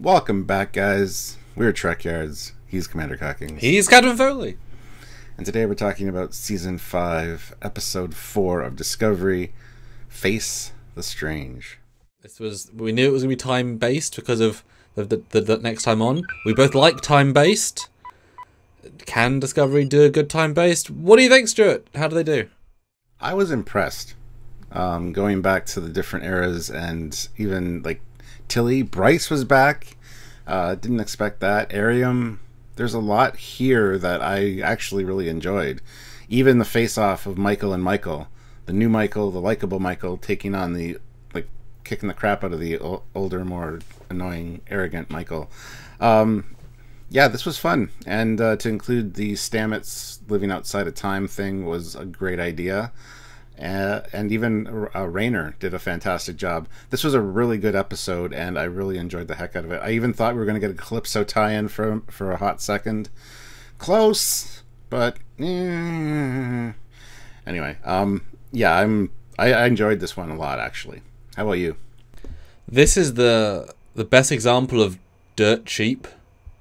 Welcome back, guys. We're Trekyards. He's Commander Cockings. He's Captain Foley. And today we're talking about Season 5, Episode 4 of Discovery, Face the Strange. We knew it was going to be time-based because of the next time on. We both like time-based. Can Discovery do a good time-based? What do you think, Stuart? How do they do? I was impressed. Going back to the different eras and even, like, Tilly. Bryce was back. Didn't expect that. Arium. There's a lot here that I actually really enjoyed. Even the face-off of Michael and Michael. The new Michael, the likable Michael, taking on the, like, kicking the crap out of the older, more annoying, arrogant Michael. Yeah, this was fun. And to include the Stamets living outside of time thing was a great idea. And even Rayner did a fantastic job. This was a really good episode, and I really enjoyed the heck out of it. I even thought we were going to get a Calypso tie-in for a hot second. Close, but anyway. Yeah, I enjoyed this one a lot, actually. How about you? This is the best example of dirt cheap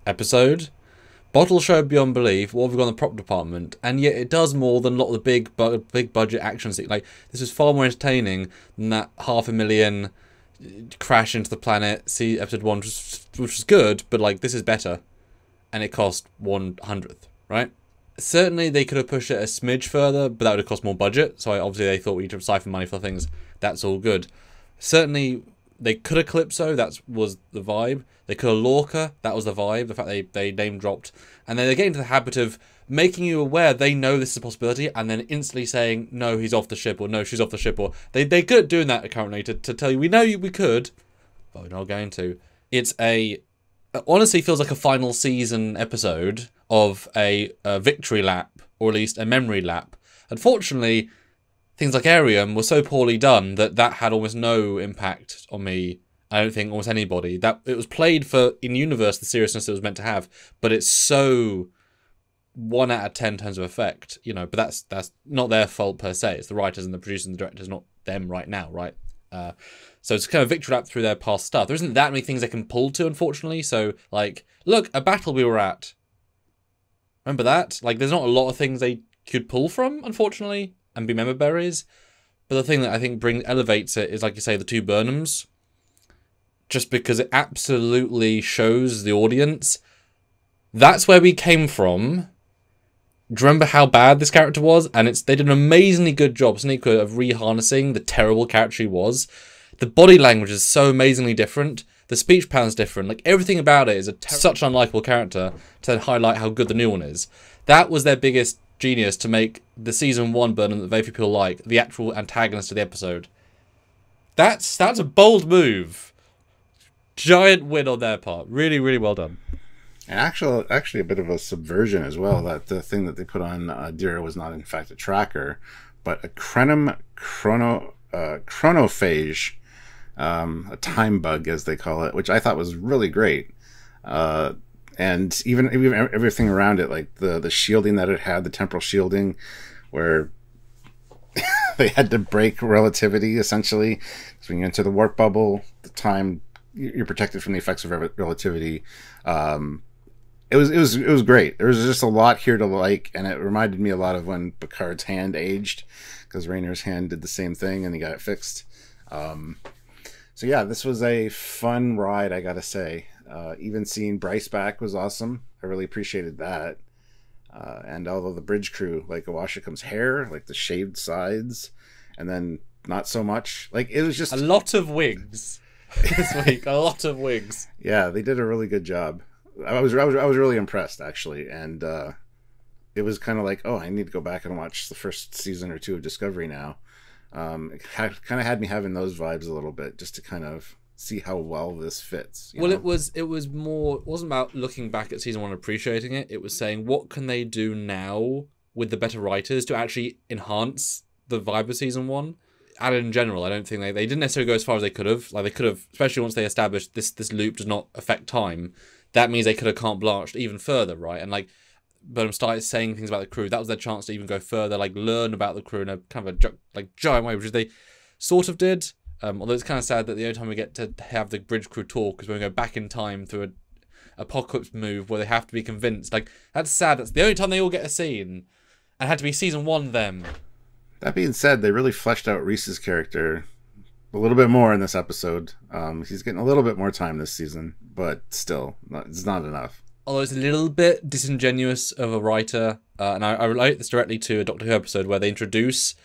episode. Bottle show beyond belief. What have we got in the prop department? And yet it does more than a lot of the big budget action scenes. Like, this is far more entertaining than that $500,000 crash into the planet. See episode 1, which was good, but like this is better, and it cost 1/100th, right? Certainly they could have pushed it a smidge further, but that would have cost more budget. So obviously they thought we need to siphon money for things. That's all good. Certainly they could have Calypso. That was the vibe. They could have Lorca. That was the vibe. The fact they name dropped. And then they get into the habit of making you aware they know this is a possibility and then instantly saying, no, he's off the ship, or no, she's off the ship. Or they good at doing that currently to tell you, we know we could, but we're not going to. It honestly feels like a final season episode of a victory lap, or at least a memory lap. Unfortunately, things like Arium were so poorly done that had almost no impact on me. I don't think almost anybody. That it was played for in universe the seriousness it was meant to have, but it's so 1 out of 10 terms of effect, you know. But that's not their fault per se. It's the writers and the producers and the directors, not them right now, right? So it's kind of victory lap through their past stuff. There isn't that many things they can pull to, unfortunately. So like, look, a battle we were at. Remember that? Like, there's not a lot of things they could pull from, unfortunately, and be member berries. But the thing that I think elevates it is, like you say, the 2 Burnhams. Just because it absolutely shows the audience that's where we came from. Do you remember how bad this character was? And they did an amazingly good job, Sonequa, of reharnessing the terrible character he was. The body language is so amazingly different. The speech pattern's different. Like, everything about it is such an unlikable character to then highlight how good the new one is. That was their biggest genius, to make the season 1 Burnham that very few people like the actual antagonist of the episode. That's a bold move. Giant win on their part. Really, really well done. And actually a bit of a subversion as well. That the thing that they put on Dira was not in fact a tracker, but a chronophage, a time bug as they call it, which I thought was really great. And even everything around it, like the shielding that it had, the temporal shielding, where they had to break relativity essentially. So when you enter the warp bubble, the time, you're protected from the effects of relativity. It was great. There was just a lot here to like, and it reminded me a lot of when Picard's hand aged, because Rayner's hand did the same thing and he got it fixed. So yeah, this was a fun ride, I gotta say. Even seeing Bryce back was awesome. I really appreciated that. And although the bridge crew, like Awashikam's hair, like the shaved sides, and then not so much. Like, it was just a lot of wigs. This week, a lot of wigs. Yeah, they did a really good job. I was really impressed, actually, and it was kind of like, oh, I need to go back and watch the first season or 2 of Discovery now. It kind of had me having those vibes a little bit, just to kind of see how well this fits. Well, it was more. It wasn't about looking back at season 1 and appreciating it. It was saying, what can they do now with the better writers to actually enhance the vibe of season 1? And in general, I don't think they didn't necessarily go as far as they could have. Like, they could have, especially once they established this loop does not affect time. That means they could have carte blanched even further, right? And like, Burnham started saying things about the crew. That was their chance to even go further, like learn about the crew in a kind of a giant way, which they sort of did. Although it's kind of sad that the only time we get to have the bridge crew talk is when we go back in time through an apocalypse move where they have to be convinced. Like, that's sad. That's the only time they all get a scene. And it had to be season 1 them. That being said, they really fleshed out Reese's character a little bit more in this episode. He's getting a little bit more time this season, but still, it's not enough. Although it's a little bit disingenuous of a writer, and I relate this directly to a Doctor Who episode where they introduce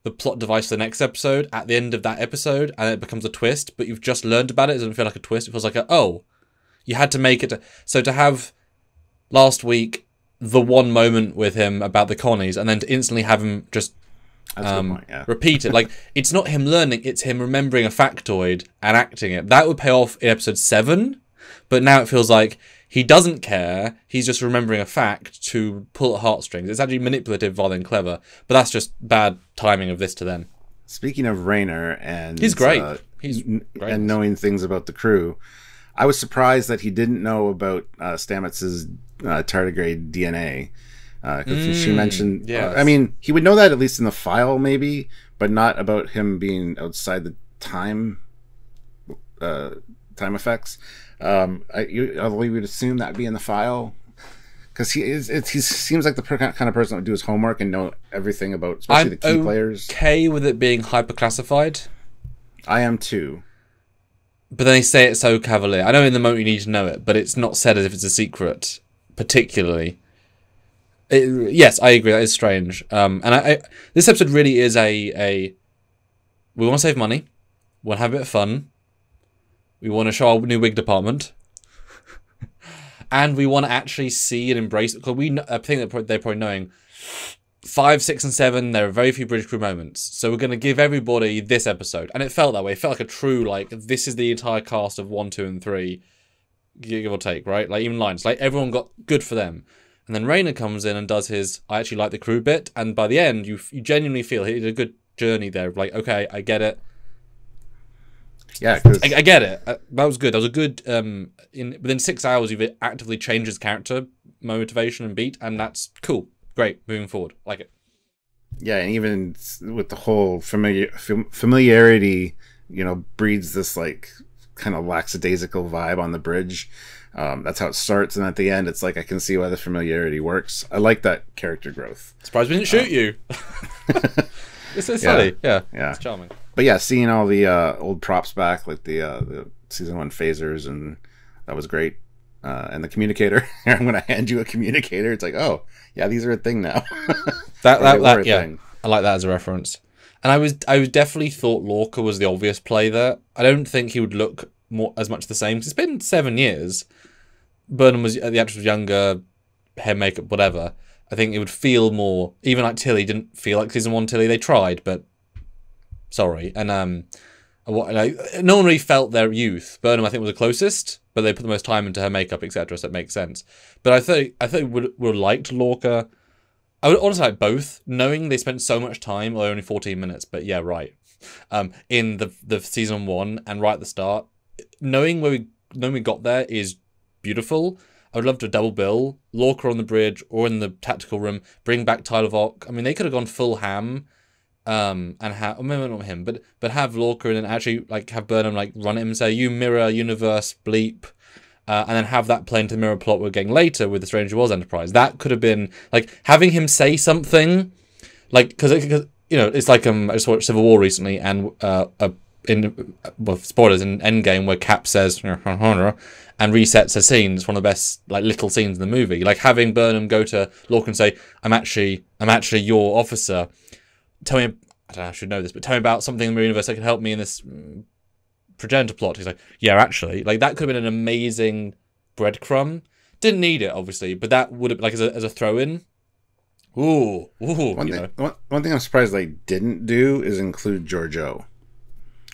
the plot device for the next episode at the end of that episode, and it becomes a twist, but you've just learned about it. It doesn't feel like a twist. It feels like you had to make it. So to have last week the one moment with him about the colonies, and then to instantly have him just repeat it. Like, it's not him learning, it's him remembering a factoid and acting it. That would pay off in episode 7, but now it feels like he doesn't care, he's just remembering a fact to pull at heartstrings. It's actually manipulative rather than clever, but that's just bad timing of this to then. Speaking of Rayner and... He's great. He's great. And knowing things about the crew, I was surprised that he didn't know about Stamets's tardigrade DNA. She mentioned, yes. I mean, he would know that at least in the file, maybe, but not about him being outside the time effects. I would assume that'd be in the file, because he seems like the kind of person that would do his homework and know everything about, especially the key players. I'm okay with it being hyper-classified. I am too. But then they say it so cavalier. I know in the moment you need to know it, but it's not said as if it's a secret, particularly. Yes, I agree. That is strange. And this episode really is a we want to save money. We want to have a bit of fun. We want to show our new wig department. And we want to actually see and embrace it. Because I think that they're probably knowing 5, 6, and 7, there are very few British crew moments. So we're going to give everybody this episode. And it felt that way. It felt like a true, like, this is the entire cast of 1, 2, and 3. Give or take, right? Like, even lines. Like, everyone got good for them. And then Rayner comes in and does his I actually like the crew bit, and by the end you genuinely feel he did a good journey there. Like, okay, I get it. Yeah, cause... I get it. That was good. That was a good. Within 6 hours, you've actively changed his character motivation and beat, and that's cool. Great, moving forward, like it. Yeah, and even with the whole familiarity, breeds this like kind of lackadaisical vibe on the bridge. That's how it starts, and at the end, it's like I can see why the familiarity works. I like that character growth. Surprised we didn't shoot you. It's so silly. Yeah, it's charming. But yeah, seeing all the old props back, like the season 1 phasers, and that was great. And the communicator. I'm going to hand you a communicator. It's like, oh yeah, these are a thing now. that yeah, thing. I like that as a reference. And I was definitely thought Lorca was the obvious play there. I don't think he would look as much the same. It's been 7 years. Burnham the actress was younger, hair, makeup, whatever. I think it would feel more. Even like Tilly didn't feel like season 1 Tilly. They tried, but sorry. And no one really felt their youth. Burnham, I think, was the closest, but they put the most time into her makeup, etc. So it makes sense. But I think would have liked Lorca. I would honestly like both, knowing they spent so much time, although only 14 minutes. But yeah, right. In the season 1 and right at the start, knowing we got there is beautiful. I would love to double bill Lorca on the bridge or in the tactical room. Bring back Tyler Vock. I mean, they could have gone full ham, and have maybe not him, but have Lorca and then actually like have Burnham like run at him and say, "You mirror universe bleep," and then have that play into the mirror plot we're getting later with the Stranger Worlds Enterprise. That could have been like having him say something, like because it's like I just watched Civil War recently and spoilers in Endgame where Cap says and resets a scene. It's one of the best like little scenes in the movie. Like having Burnham go to Lorca and say, I'm actually your officer. Tell me, I don't know, I should know this, but tell me about something in the universe that can help me in this progenitor plot. He's like, yeah, actually, like that could have been an amazing breadcrumb. Didn't need it, obviously, but that would have like as a throw in. One thing I'm surprised they didn't do is include Giorgio.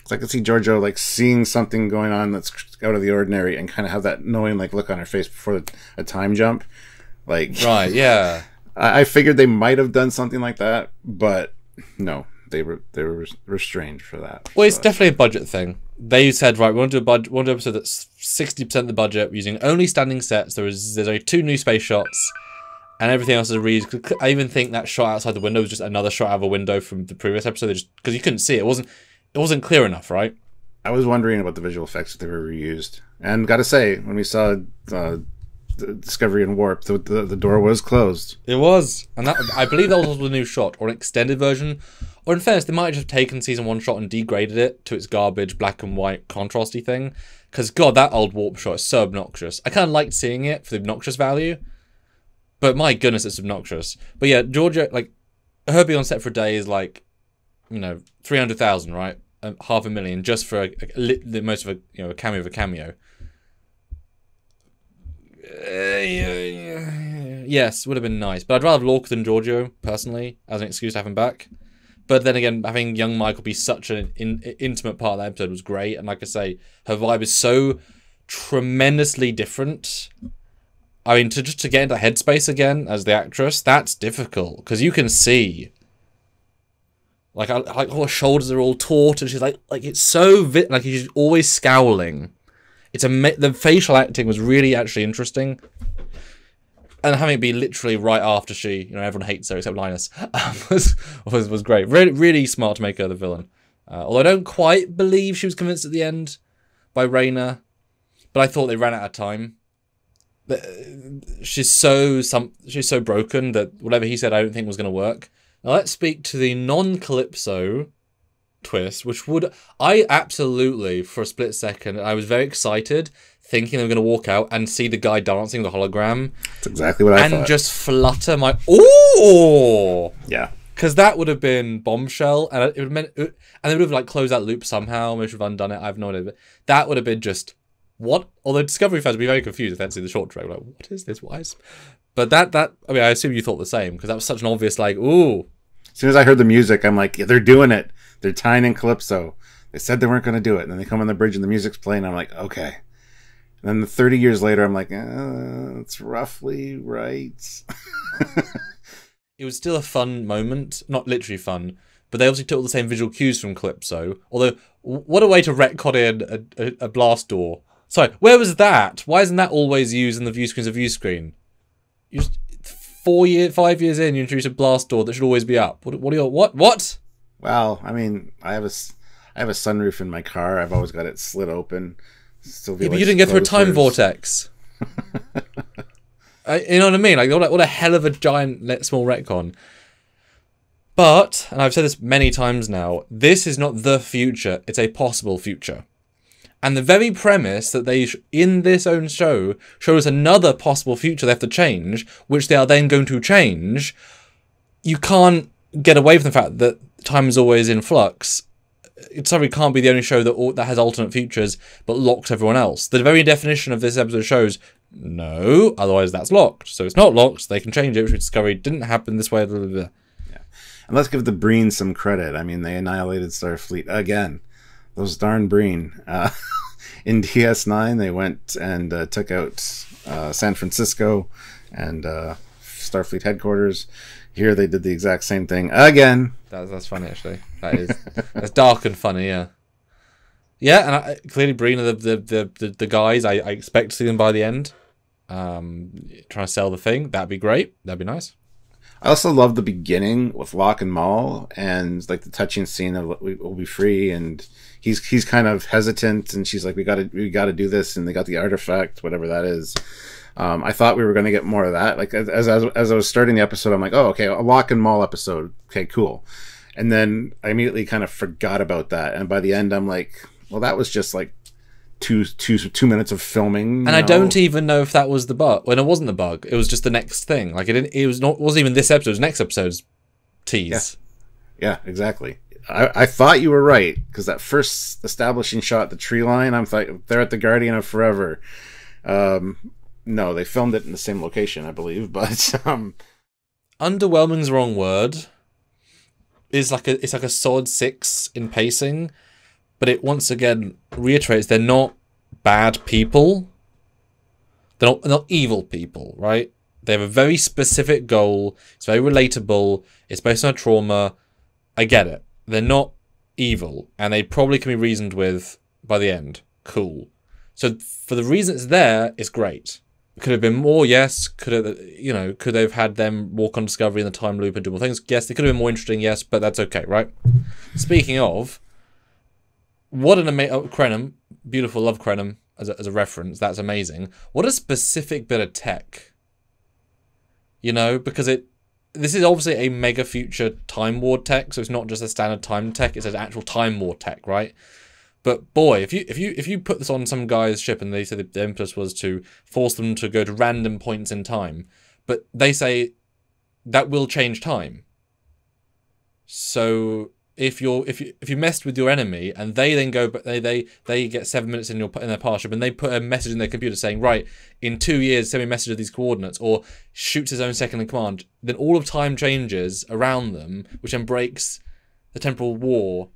I could see Giorgio like seeing something going on that's out of the ordinary and kind of have that knowing like look on her face before a time jump. Like right, yeah. I figured they might have done something like that, but no, they were restrained for that. Well, it's definitely a budget thing. They said, right, we want to do an episode that's 60% of the budget using only standing sets. There's only 2 new space shots, and everything else is a read. I even think that shot outside the window was just another shot out of a window from the previous episode. Because you couldn't see it. it wasn't clear enough, right? I was wondering about the visual effects if they were reused. And gotta say, when we saw the Discovery and Warp, the door was closed. It was. And that, I believe that was also the new shot, or an extended version. Or in fairness, they might have just taken season 1 shot and degraded it to its garbage black and white contrasty thing. Because, God, that old Warp shot is so obnoxious. I kind of liked seeing it for the obnoxious value. But my goodness, it's obnoxious. But yeah, Georgia, like, her being on set for a day is like, 300,000, right? $500,000 just for the most of a cameo of a cameo. Yes, would have been nice, but I'd rather Lorca than Giorgio personally as an excuse to have him back. But then again, having young Michael be such an intimate part of that episode was great, and like I say, her vibe is so tremendously different. I mean, to get into headspace again as the actress, that's difficult because you can see. Like her shoulders are all taut, and she's like it's so like she's always scowling. The facial acting was really actually interesting, and having it be literally right after she, everyone hates her except Linus, was great. Really, really smart to make her the villain. Although I don't quite believe she was convinced at the end by Rayna, but I thought they ran out of time. She's so broken that whatever he said, I don't think was going to work. Now let's speak to the non-Calypso twist, which I absolutely, for a split second, I was very excited, thinking they were going to walk out and see the guy dancing with the hologram. That's exactly what I thought. And just flutter my, ooh! Yeah. Because that would have been bombshell, and it would have meant, and they would have like closed that loop somehow, maybe should have undone it, I have no idea, but that would have been just, what? Although Discovery fans would be very confused if they'd seen the short track, like, what is this? Why is... But that, I mean, I assume you thought the same, because that was such an obvious, like, ooh. As soon as I heard the music, I'm like, yeah, they're doing it. They're tying in Calypso. They said they weren't going to do it. And then they come on the bridge and the music's playing. I'm like, okay. And then 30 years later, I'm like, it's roughly right. It was still a fun moment. Not literally fun, but they obviously took all the same visual cues from Calypso. Although, what a way to retcon in a blast door. Sorry, where was that? Why isn't that always used in the view screen as a view screen? You just, 5 years in, you introduce a blast door that should always be up. What? Well, I mean, I have a sunroof in my car. I've always got it slit open. Still yeah, but you didn't get through a time vortex. You know what I mean? Like, what a hell of a giant small retcon. But, and I've said this many times now, this is not the future. It's a possible future. And the very premise that they, in this own show, show us another possible future they have to change, which they are then going to change, you can't get away from the fact that time is always in flux. Discovery can't be the only show that has alternate futures, but locks everyone else. The very definition of this episode shows, no, otherwise that's locked. So it's not locked, so they can change it, which Discovery didn't happen this way. Blah, blah, blah. Yeah. And let's give the Breen some credit. I mean, they annihilated Starfleet again. Those darn Breen. In DS9, they went and took out San Francisco and Starfleet headquarters. Here, they did the exact same thing again. That's funny, actually. That's dark and funny, yeah. Yeah, and clearly Breen are the guys. I expect to see them by the end. Trying to sell the thing. That'd be great. That'd be nice. I also love the beginning with Locke and Maul and like the touching scene of we'll be free, and he's kind of hesitant, and she's like, we gotta do this, and they got the artifact, whatever that is. I thought we were going to get more of that. Like as I was starting the episode, I'm like, oh, okay, a Locke and Maul episode. Okay, cool. And then I immediately kind of forgot about that, and by the end, I'm like, well, that was just like two minutes of filming. And I don't even know if that was the bug. When it wasn't the bug, it was just the next thing. Like it wasn't even this episode. It was next episode's tease. Yeah, exactly. I thought you were right, because that first establishing shot, the tree line, I'm like, they're at the Guardian of Forever. No, they filmed it in the same location, I believe, but underwhelming's the wrong word. It's like a solid 6 in pacing, but it once again reiterates they're not bad people. They're not evil people, right? They have a very specific goal. It's very relatable. It's based on a trauma. I get it. They're not evil, and they probably can be reasoned with by the end. Cool. So for the reason it's there, it's great. Could have been more, yes. Could they have had them walk on Discovery in the time loop and do more things? Yes, they could have been more interesting, yes, but that's okay, right? Speaking of, what an amazing Krenim, beautiful, love Krenim as a reference. That's amazing. What a specific bit of tech, you know, because this is obviously a mega future time war tech, so it's not just a standard time tech. It's an actual time war tech, right? But boy, if you put this on some guy's ship and they said the impetus was to force them to go to random points in time, but they say that will change time. So if you messed with your enemy and they then go, but they get 7 minutes in their parship and they put a message in their computer saying, right, in 2 years send me a message of these coordinates, or shoots his own second in command, then all of time changes around them, which then breaks the temporal war.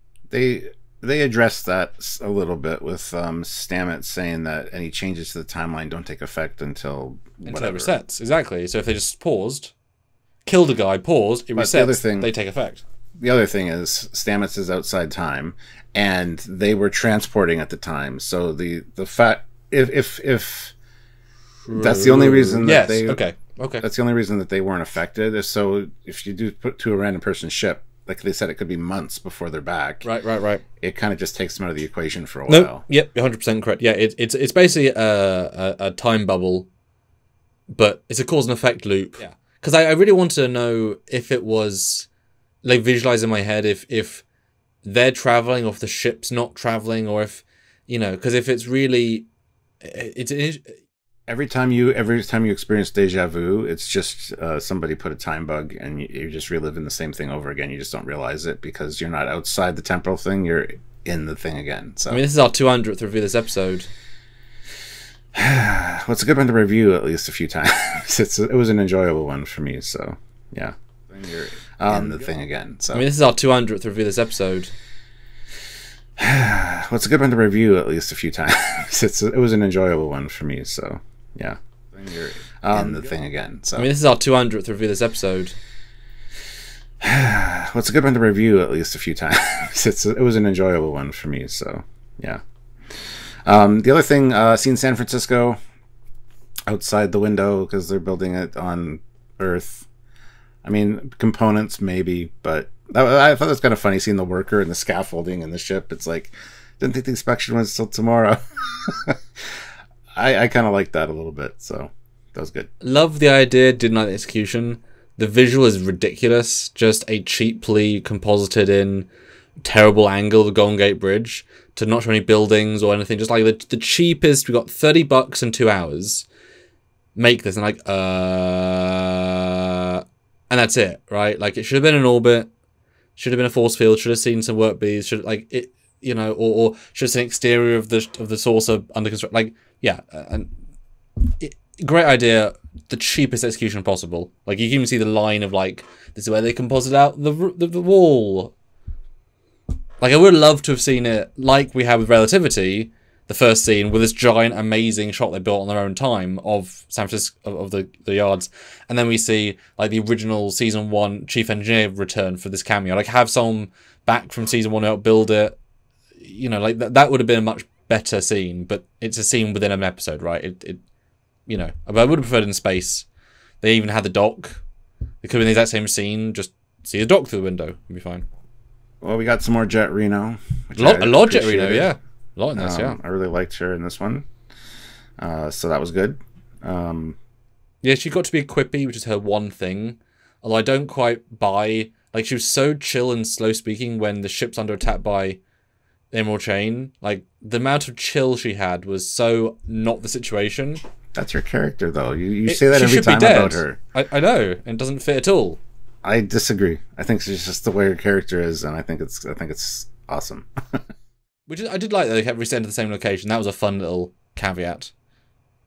They addressed that a little bit with Stamets saying that any changes to the timeline don't take effect until it resets. Exactly. So if they just paused, killed a guy, paused, it resets, they take effect. The other thing is Stamets is outside time, and they were transporting at the time. So the fact if that's the only reason that okay. That's the only reason that they weren't affected. So if you do put to a random person's ship, like they said, it could be months before they're back. Right. It kind of just takes them out of the equation for a while. Yep, 100% correct. Yeah, it's basically a time bubble, but it's a cause and effect loop. Yeah, because I really wanted to know if it was like visualize in my head if they're traveling or if the ship's not traveling, or if, you know, because if it's really every time you experience deja vu, it's just somebody put a time bug and you're just reliving the same thing over again. You just don't realize it because you're not outside the temporal thing, you're in the thing again. So I mean, this is our 200th review of this episode. Well, it's a good one to review at least a few times. It was an enjoyable one for me, so yeah. You're in the thing again. So I mean, this is our 200th review of this episode. Well, it's a good one to review at least a few times. It was an enjoyable one for me, so yeah. You're in the thing again. So I mean, this is our 200th review of this episode. Well, it's a good one to review at least a few times. It was an enjoyable one for me, so yeah. The other thing, seeing San Francisco outside the window because they're building it on Earth. I mean, components maybe, but I thought it was kind of funny seeing the worker and the scaffolding in the ship. It's like, didn't think the inspection was till tomorrow. I kind of liked that a little bit, so that was good. Love the idea, didn't like the execution. The visual is ridiculous. Just a cheaply composited in terrible angle of the Golden Gate Bridge to not show any buildings or anything. Just like the cheapest. We got $30 and 2 hours. Make this, and like, and that's it, right? Like, it should have been an orbit, should have been a force field, should have seen some work bees, should like it, you know, or should have seen exterior of the saucer under construction. Like, yeah, great idea. The cheapest execution possible. Like, you can even see the line of like, this is where they composite out the wall. Like, I would love to have seen it like we had with Relativity, the first scene, with this giant, amazing shot they built on their own time of San Francisco, of the yards, and then we see like the original season 1 chief engineer return for this cameo. Like, have someone back from season 1 help build it. You know, like that would have been a much better scene. But it's a scene within an episode, right? It you know, I would have preferred in space. They even had the dock. It could have been the exact same scene. Just see the dock through the window. It'd be fine. Well, we got some more Jet Reno. A lot of Jet Reno, yeah. A lot in this, yeah. I really liked her in this one. So that was good. Yeah, she got to be quippy, which is her one thing. Although I don't quite buy... Like, she was so chill and slow speaking when the ship's under attack by the Emerald Chain. Like, the amount of chill she had was so not the situation. That's her character, though. You say that every time about her. I know. And it doesn't fit at all. I disagree. I think she's just the way her character is, and I think it's awesome. Which I did like that they kept resetting to the same location. That was a fun little caveat.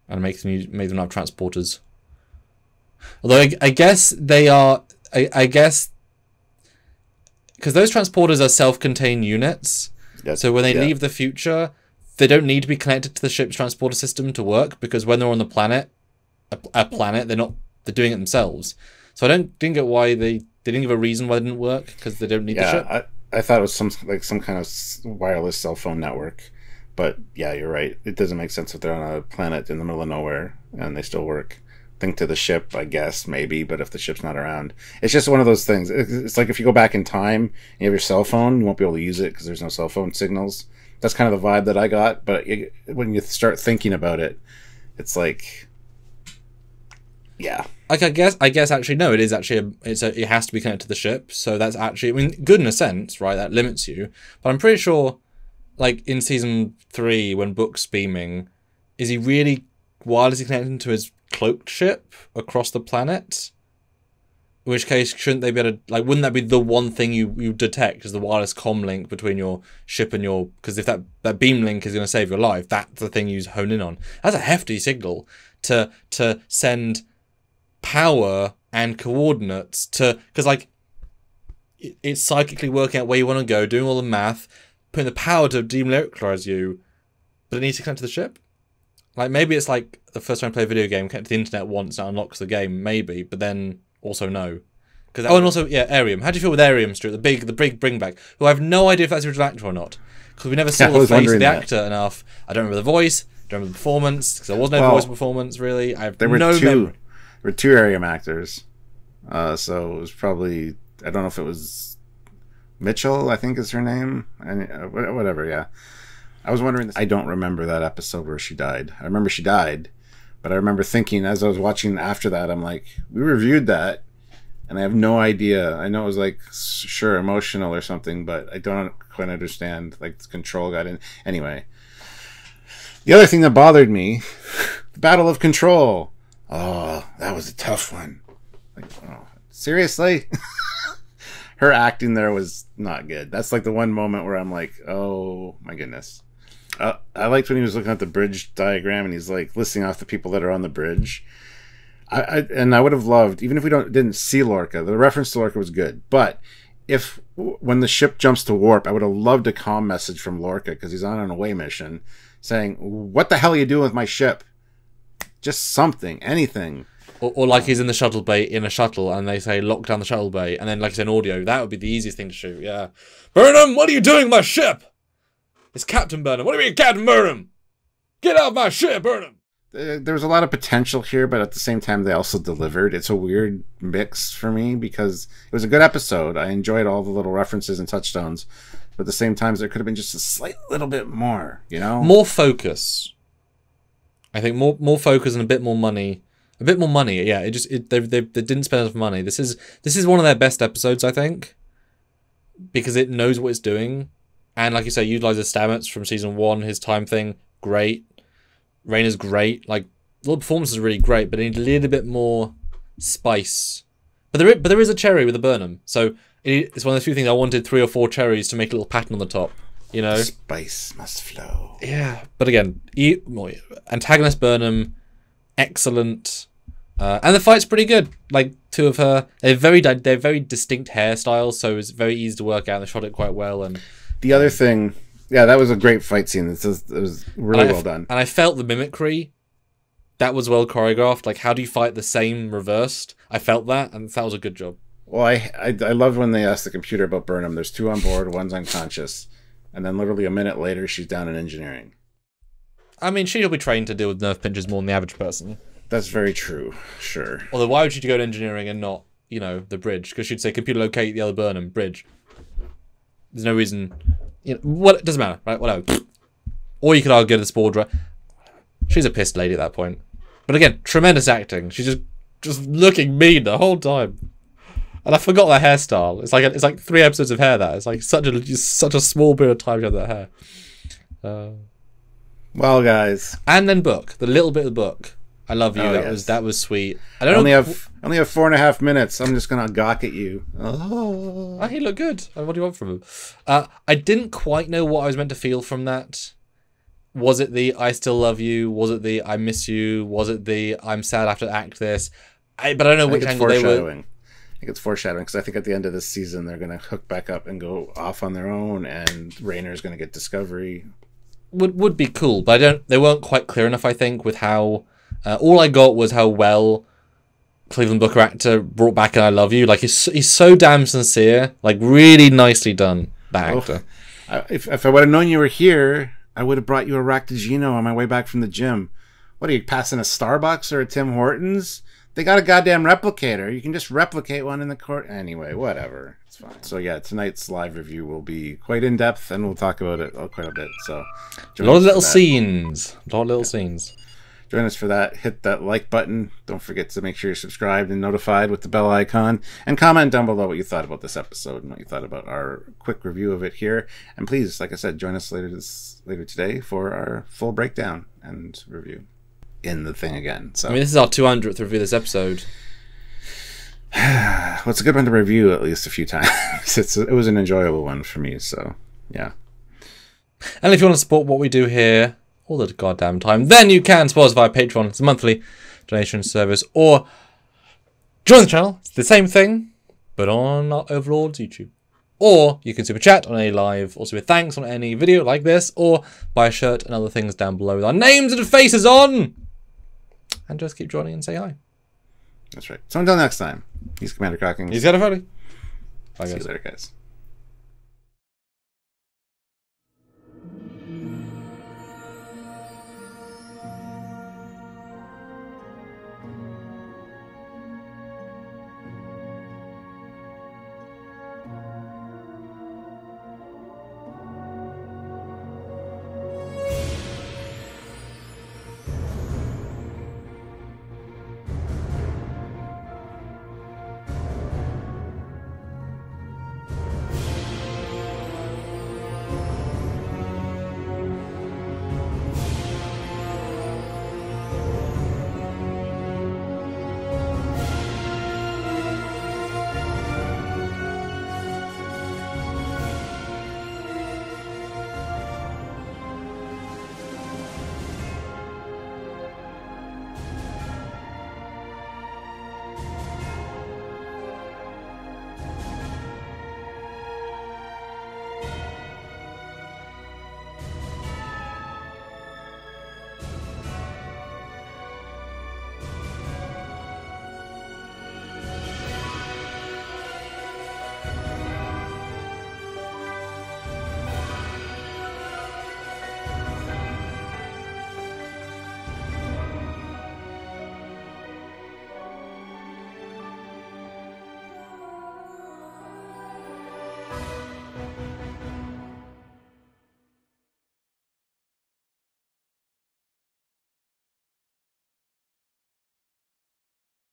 And made them have transporters. Although I guess they are... I guess... Because those transporters are self-contained units. So when they leave the future, they don't need to be connected to the ship's transporter system to work, because when they're on the planet, a planet, they're doing it themselves. So I didn't get why they didn't give a reason why it didn't work, because they don't need the ship. I thought it was some kind of wireless cell phone network, but yeah, you're right. It doesn't make sense if they're on a planet in the middle of nowhere and they still work. Think to the ship, I guess, maybe, but if the ship's not around, it's just one of those things. It's like if you go back in time and you have your cell phone, you won't be able to use it because there's no cell phone signals. That's kind of the vibe that I got. But when you start thinking about it, it's like, yeah. Like I guess actually no, it is actually it has to be connected to the ship. So that's actually, I mean, good in a sense, right? That limits you. But I'm pretty sure, like in season 3 when Book's beaming, is he really wirelessly connected to his cloaked ship across the planet? In which case, shouldn't they be able to, like, wouldn't that be the one thing you detect as the wireless comm link between your ship and your, because if that beam link is going to save your life, that's the thing you hone in on. That's a hefty signal to send power and coordinates to, because like it's psychically working out where you want to go, doing all the math, putting the power to demolecularize you, but it needs to connect to the ship. Like maybe it's like the first time I play a video game, connect to the internet once, that unlocks the game, maybe, but then also no. And also, yeah, Arium. How do you feel with Arium, Stuart? The big bringback, who I have no idea if that's the original actor or not, because we never saw the face of the actor enough. I don't remember the voice, don't remember the performance, because there was no voice performance really. I have no memory. There were 2 Arium actors, so it was probably, I don't know if it was Mitchell, I think is her name, and whatever. Yeah, I was wondering. I don't remember that episode where she died. I remember she died. But I remember thinking, as I was watching after that, I'm like, we reviewed that, and I have no idea. I know it was like, sure, emotional or something, but I don't quite understand. Like, the control got in. Anyway. The other thing that bothered me, the Battle of Control. Oh, that was a tough one. Like, oh, seriously? Her acting there was not good. That's like the one moment where I'm like, oh, my goodness. I liked when he was looking at the bridge diagram and he's like listing off the people that are on the bridge. I would have loved, even if we didn't see Lorca, the reference to Lorca was good. But when the ship jumps to warp, I would have loved a comm message from Lorca, because he's on an away mission, saying, "What the hell are you doing with my ship?" Just something, anything. Or like he's in the shuttle bay in a shuttle and they say lock down the shuttle bay, and then like it's an audio. That would be the easiest thing to shoot. Yeah, Burnham, what are you doing with my ship? It's Captain Burnham. What do you mean, Captain Burnham? Get out of my ship, Burnham! There was a lot of potential here, but at the same time, they also delivered. It's a weird mix for me, because it was a good episode. I enjoyed all the little references and touchstones, but at the same time, there could have been just a slight little bit more, you know? More focus. I think more focus and a bit more money. A bit more money, yeah. They didn't spend enough money. This is one of their best episodes, I think, because it knows what it's doing. And like you say, utilizes Stamets from season 1, his time thing, great. Raynor's great. Like, the performance is really great, but it needs a little bit more spice. But there is a cherry with a Burnham, so it's one of the few things I wanted 3 or 4 cherries to make a little pattern on the top. You know, spice must flow. Yeah, but again, antagonist Burnham, excellent, and the fight's pretty good. Like 2 of her, they're very distinct hairstyles, so it's very easy to work out. They shot it quite well, and. The other thing, yeah, that was a great fight scene. It was really well done. And I felt the mimicry. That was well choreographed. Like, how do you fight the same reversed? I felt that, and that was a good job. Well, I loved when they asked the computer about Burnham. There's 2 on board, one's unconscious. And then literally a minute later, she's down in engineering. I mean, she'll be trained to deal with nerve pinches more than the average person. That's very true, sure. Although, why would she go to engineering and not, you know, the bridge? Because she'd say, computer locate the other Burnham, bridge. There's no reason, you know, what, it doesn't matter, right? Whatever. Or you could argue the spore dry. She's a pissed lady at that point. But again, tremendous acting. She's just looking mean the whole time. And I forgot that hairstyle. It's like 3 episodes of hair. That it's like such a small period of time to have that hair. Well, guys, and then Book, the little bit of the Book. I love you. That was sweet. I only have 4.5 minutes. I'm just gonna gawk at you. Oh, he looked good. What do you want from him? I didn't quite know what I was meant to feel from that. Was it the I still love you? Was it the I miss you? Was it the I'm sad I have to act this? But I don't know which angle they were. I think it's foreshadowing, because I think at the end of this season they're gonna hook back up and go off on their own, and Raynor's gonna get Discovery. Would be cool, but they weren't quite clear enough. I think with how. All I got was how well Cleveland Booker actor brought back an I love you. Like, he's so damn sincere. Like, really nicely done, that actor. If I would have known you were here, I would have brought you a Ractigino on my way back from the gym. What are you, passing a Starbucks or a Tim Hortons? They got a goddamn replicator. You can just replicate one in the court. Anyway, whatever. It's fine. So yeah, tonight's live review will be quite in depth, and we'll talk about it quite a bit. So a lot of little scenes. A lot of little scenes. Join us for that. Hit that like button. Don't forget to make sure you're subscribed and notified with the bell icon. And comment down below what you thought about this episode and what you thought about our quick review of it here. And please, like I said, join us later today for our full breakdown and review in the thing again. So I mean, this is our 200th review of this episode. Well, it's a good one to review at least a few times. It was an enjoyable one for me. So yeah. And if you want to support what we do here all the goddamn time, then you can support us via Patreon. It's a monthly donation service, or join the channel. It's the same thing, but on our Overlord's YouTube. Or you can super chat on any live, or super thanks on any video like this, or buy a shirt and other things down below with our names and faces on. And just keep joining and say hi. That's right. So until next time, he's Commander Cockings. He's got a Foley. Bye, guys. See you later, guys.